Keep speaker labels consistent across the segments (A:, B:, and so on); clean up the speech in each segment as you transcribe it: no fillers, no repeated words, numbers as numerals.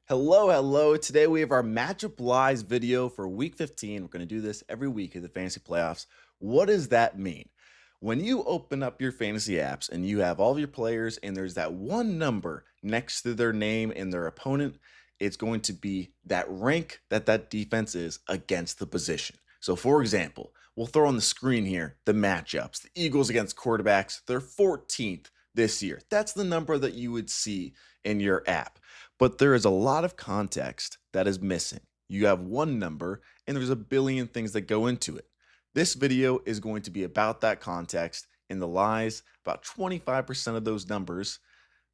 A: Hello. Today we have our matchup lies video for week 15. We're going to do this every week of the fantasy playoffs. What does that mean? When you open up your fantasy apps and you have all of your players and there's that one number next to their name and their opponent, it's going to be that rank that defense is against the position. So for example, we'll throw on the screen here the matchups. The Eagles against quarterbacks, they're 14th this year. That's the number that you would see in your app. But there is a lot of context that is missing. You have one number, and there's a billion things that go into it. This video is going to be about that context and the lies. About 25% of those numbers,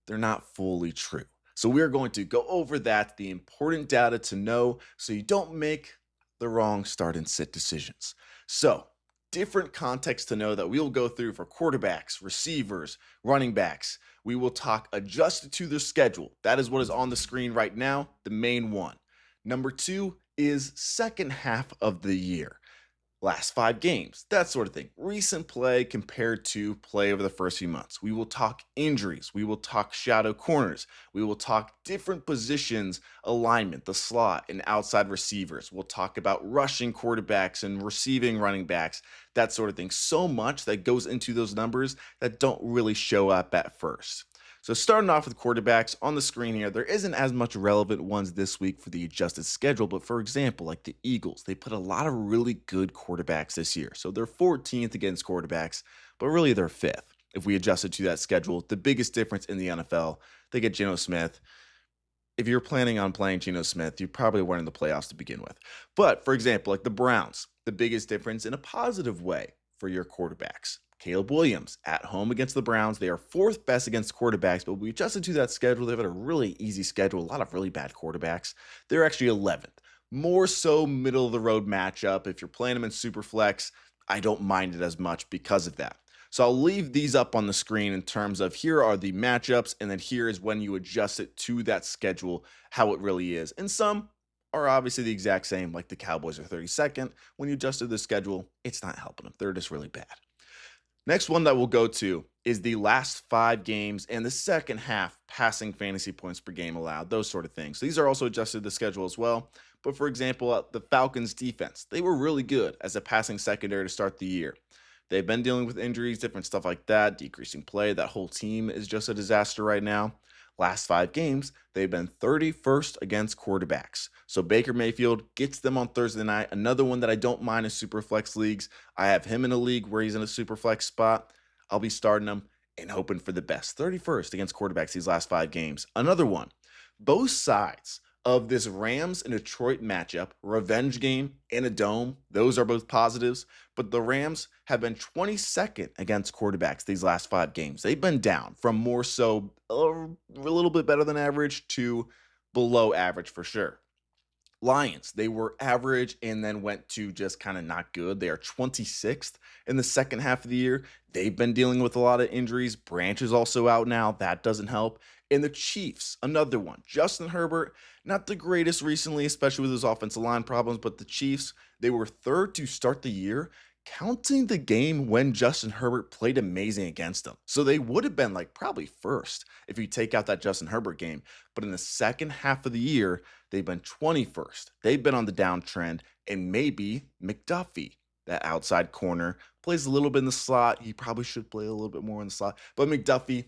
A: they're not fully true. So we're going to go over that, the important data to know so you don't make the wrong start and sit decisions. So different context to know that we'll go through for quarterbacks, receivers, running backs. We will talk adjusted to their schedule. That is what is on the screen right now, the main one. Number two is second half of the year. Last 5 games, that sort of thing. Recent play compared to play over the first few months. We will talk injuries. We will talk shadow corners. We will talk different positions, alignment, the slot, and outside receivers. We'll talk about rushing quarterbacks and receiving running backs, that sort of thing. So much that goes into those numbers that don't really show up at first. So starting off with quarterbacks on the screen here, there isn't as much relevant ones this week for the adjusted schedule, but for example, like the Eagles, they put a lot of really good quarterbacks this year. So they're 14th against quarterbacks, but really they're 5th. If we adjusted to that schedule, the biggest difference in the NFL, they get Joel Smyth. If you're planning on playing Geno Smith, you probably weren't in the playoffs to begin with. But for example, like the Browns, the biggest difference in a positive way for your quarterbacks. Caleb Williams at home against the Browns. They are 4th best against quarterbacks, but we adjusted to that schedule. They've had a really easy schedule, a lot of really bad quarterbacks. They're actually 11th. More so middle of the road matchup. If you're playing them in super flex, I don't mind it as much because of that. So I'll leave these up on the screen in terms of here are the matchups, and then here is when you adjust it to that schedule, how it really is. And some are obviously the exact same, like the Cowboys are 32nd. When you adjusted the schedule, it's not helping them. They're just really bad. Next one that we'll go to is the last 5 games and the second half passing fantasy points per game allowed, those sort of things. So these are also adjusted to the schedule as well. But for example, the Falcons defense, they were really good as a passing secondary to start the year. They've been dealing with injuries, different stuff like that, decreasing play. That whole team is just a disaster right now. Last 5 games, they've been 31st against quarterbacks. So Baker Mayfield gets them on Thursday night. Another one that I don't mind in super flex leagues. I have him in a league where he's in a super flex spot. I'll be starting him and hoping for the best. 31st against quarterbacks these last 5 games. Another one. Both sides of this Rams and Detroit matchup, revenge game in a dome, those are both positives. But the Rams have been 22nd against quarterbacks these last 5 games. They've been down from more so a little bit better than average to below average for sure. Lions, they were average and then went to just kind of not good. They are 26th in the second half of the year. They've been dealing with a lot of injuries. Branch is also out now. That doesn't help. And the Chiefs, another one. Justin Herbert, not the greatest recently, especially with his offensive line problems, but the Chiefs, they were 3rd to start the year, counting the game when Justin Herbert played amazing against them. So they would have been like probably 1st if you take out that Justin Herbert game. But in the second half of the year, they've been 21st. They've been on the downtrend, and maybe McDuffie, that outside corner, plays a little bit in the slot. He probably should play a little bit more in the slot, but McDuffie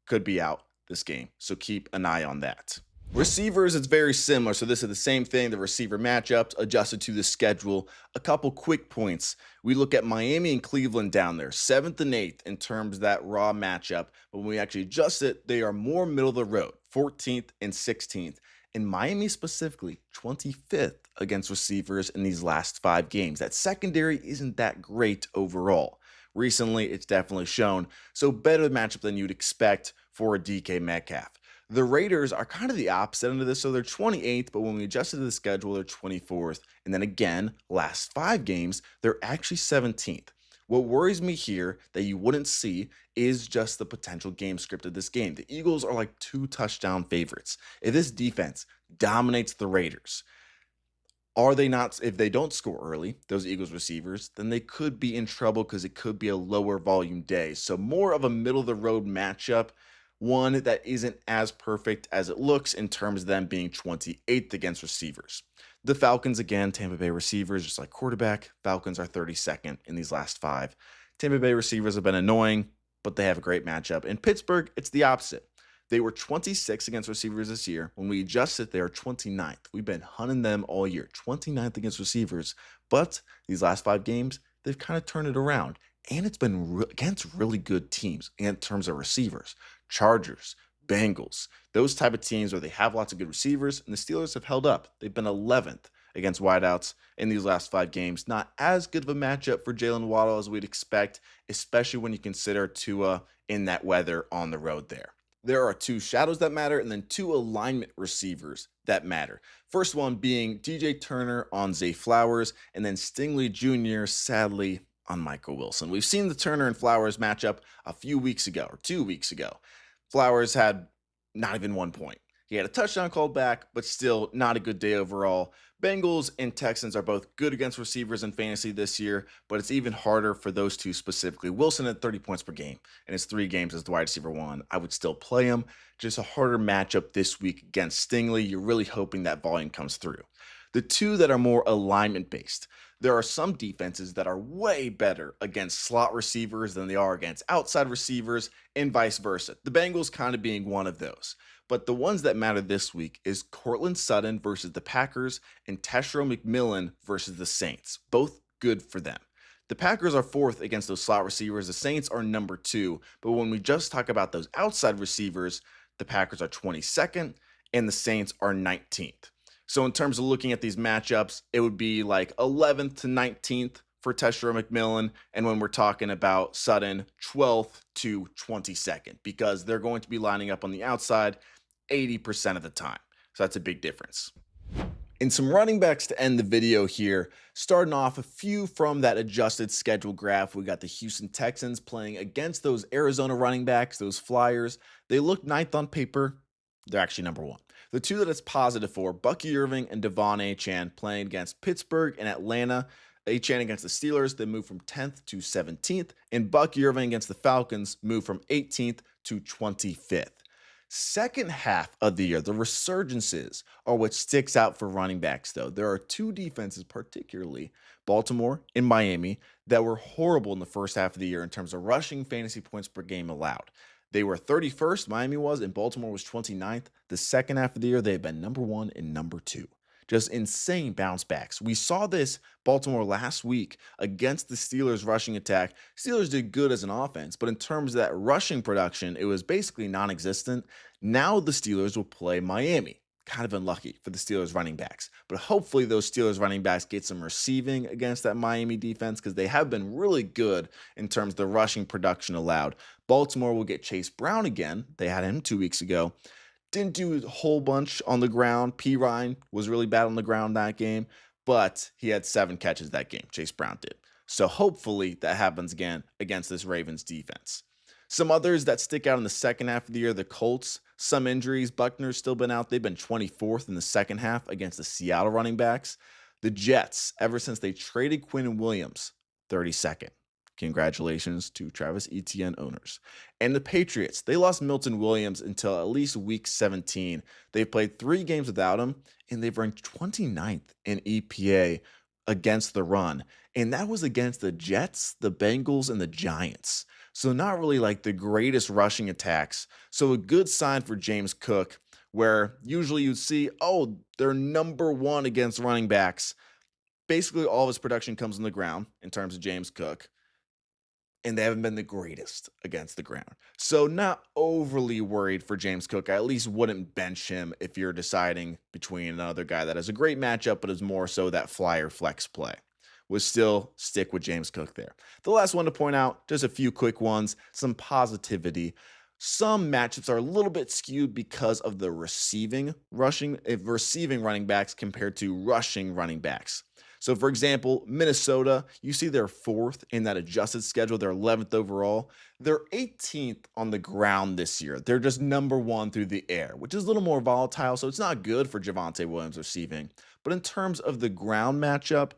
A: could be out this game. So keep an eye on that. Receivers, it's very similar. So this is the same thing, the receiver matchups adjusted to the schedule. A couple quick points. We look at Miami and Cleveland down there, 7th and 8th in terms of that raw matchup. But when we actually adjust it, they are more middle of the road, 14th and 16th. And Miami specifically, 25th against receivers in these last 5 games. That secondary isn't that great overall. Recently, it's definitely shown. So better matchup than you'd expect for a DK Metcalf. The Raiders are kind of the opposite end of this. So they're 28th, but when we adjusted to the schedule, they're 24th. And then again, last 5 games, they're actually 17th. What worries me here that you wouldn't see is just the potential game script of this game. The Eagles are like 2 touchdown favorites. If this defense dominates the Raiders, are they not, if they don't score early, those Eagles receivers, then they could be in trouble because it could be a lower volume day. So more of a middle of the road matchup. one that isn't as perfect as it looks in terms of them being 28th against receivers. The Falcons, again, Tampa Bay receivers, just like quarterback, Falcons are 32nd in these last five. Tampa Bay receivers have been annoying, but they have a great matchup. In Pittsburgh, it's the opposite. They were 26th against receivers this year. When we adjusted, they are 29th. We've been hunting them all year, 29th against receivers. But these last five games, they've kind of turned it around. And it's been against really good teams in terms of receivers. Chargers, Bengals, those type of teams where they have lots of good receivers, and the Steelers have held up. They've been 11th against wideouts in these last five games. Not as good of a matchup for Jalen Waddle as we'd expect, especially when you consider Tua in that weather on the road there. There are two shadows that matter and then two alignment receivers that matter. First one being DJ Turner on Zay Flowers and then Stingley Jr., sadly, on Michael Wilson. We've seen the Turner and Flowers matchup a few weeks ago or 2 weeks ago. Flowers had not even 1 point. He had a touchdown called back, but still not a good day overall. Bengals and Texans are both good against receivers in fantasy this year, but it's even harder for those two specifically. Wilson at 30 points per game in his 3 games as the wide receiver one. I would still play him. Just a harder matchup this week against Stingley. You're really hoping that volume comes through. The two that are more alignment based. There are some defenses that are way better against slot receivers than they are against outside receivers, and vice versa. The Bengals kind of being one of those. But the ones that matter this week is Courtland Sutton versus the Packers and Teshro McMillan versus the Saints. Both good for them. The Packers are 4th against those slot receivers. The Saints are number 2. But when we just talk about those outside receivers, the Packers are 22nd and the Saints are 19th. So in terms of looking at these matchups, it would be like 11th to 19th for Teshro McMillan. And when we're talking about Sutton, 12th to 22nd, because they're going to be lining up on the outside 80% of the time. So that's a big difference. And some running backs to end the video here. Starting off, a few from that adjusted schedule graph. We got the Houston Texans playing against those Arizona running backs, those Flyers. They look ninth on paper. They're actually number 1. The two that it's positive for, Bucky Irving and Devon Achane playing against Pittsburgh and Atlanta. Achane against the Steelers, they moved from 10th to 17th. And Bucky Irving against the Falcons moved from 18th to 25th. Second half of the year, the resurgences are what sticks out for running backs, though. There are two defenses, particularly Baltimore and Miami, that were horrible in the first half of the year in terms of rushing fantasy points per game allowed. They were 31st, Miami was, and Baltimore was 29th. The second half of the year, they have been number 1 and number 2. Just insane bounce backs. We saw this Baltimore last week against the Steelers rushing attack. Steelers did good as an offense, but in terms of that rushing production, it was basically non-existent. Now the Steelers will play Miami. Kind of unlucky for the Steelers running backs, but hopefully those Steelers running backs get some receiving against that Miami defense because they have been really good in terms of the rushing production allowed. Baltimore will get Chase Brown again. They had him 2 weeks ago. Didn't do a whole bunch on the ground. P. Ryan was really bad on the ground that game, but he had 7 catches that game. Chase Brown did. So hopefully that happens again against this Ravens defense. Some others that stick out in the second half of the year, the Colts, some injuries. Buckner's still been out. They've been 24th in the second half against the Seattle running backs. The Jets, ever since they traded Quinn Williams, 32nd. Congratulations to Travis Etienne owners. And the Patriots, they lost Milton Williams until at least week 17. They've played 3 games without him, and they've ranked 29th in EPA against the run. And that was against the Jets, the Bengals, and the Giants. So not really like the greatest rushing attacks. So a good sign for James Cook, where usually you'd see, oh, they're number 1 against running backs. Basically, all of his production comes on the ground in terms of James Cook. And they haven't been the greatest against the ground. So not overly worried for James Cook. I at least wouldn't bench him if you're deciding between another guy that has a great matchup, but is more so that flyer flex play. Would still stick with James Cook there. The last one to point out, just a few quick ones, some positivity. Some matchups are a little bit skewed because of the receiving running backs compared to rushing running backs. So, for example, Minnesota, you see they're 4th in that adjusted schedule. They're 11th overall. They're 18th on the ground this year. They're just number 1 through the air, which is a little more volatile, so it's not good for Javonte Williams receiving. But in terms of the ground matchup,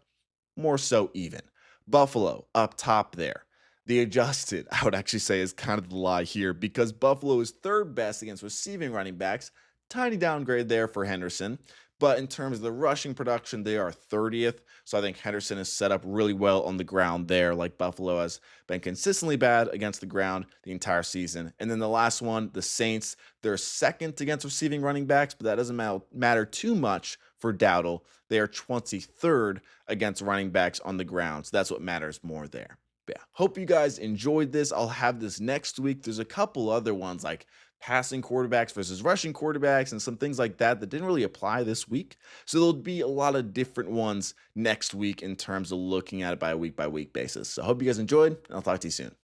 A: more so even. Buffalo up top there. The adjusted, I would actually say, is kind of the lie here because Buffalo is third best against receiving running backs. Tiny downgrade there for Henderson. But in terms of the rushing production, they are 30th. So I think Henderson is set up really well on the ground there, like Buffalo has been consistently bad against the ground the entire season. And then the last one, the Saints, they're second against receiving running backs, but that doesn't matter too much for Dowdle. They are 23rd against running backs on the ground. So that's what matters more there. But yeah, hope you guys enjoyed this. I'll have this next week. There's a couple other ones like passing quarterbacks versus rushing quarterbacks and some things like that that didn't really apply this week. So there'll be a lot of different ones next week in terms of looking at it by week basis. So I hope you guys enjoyed, and I'll talk to you soon.